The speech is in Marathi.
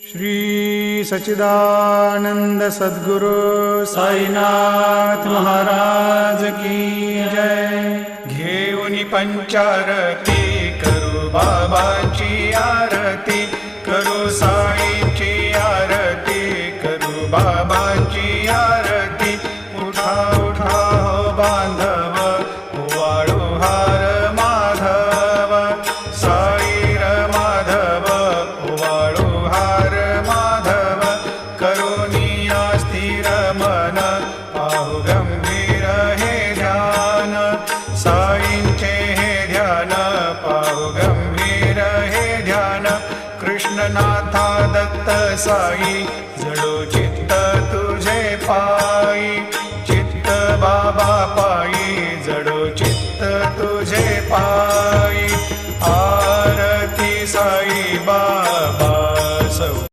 श्री सच्चिदानंद सद्गुरु साईनाथ महाराज की जय। घेऊनी पंचारती करू बाबाची आरती, करू साईची आरती, करू बाबाची आरती। उठा उठा हो बांधव, वाळू हार माधव, साईर माधव, वाळू हार माधव। करुणिया स्थिर मन, पाहु गंभीर हे ध्यान, साईंचे हे ध्यान, पाहु गंभीर हे ध्यान। कृष्णनाथा दत्त साई जडोची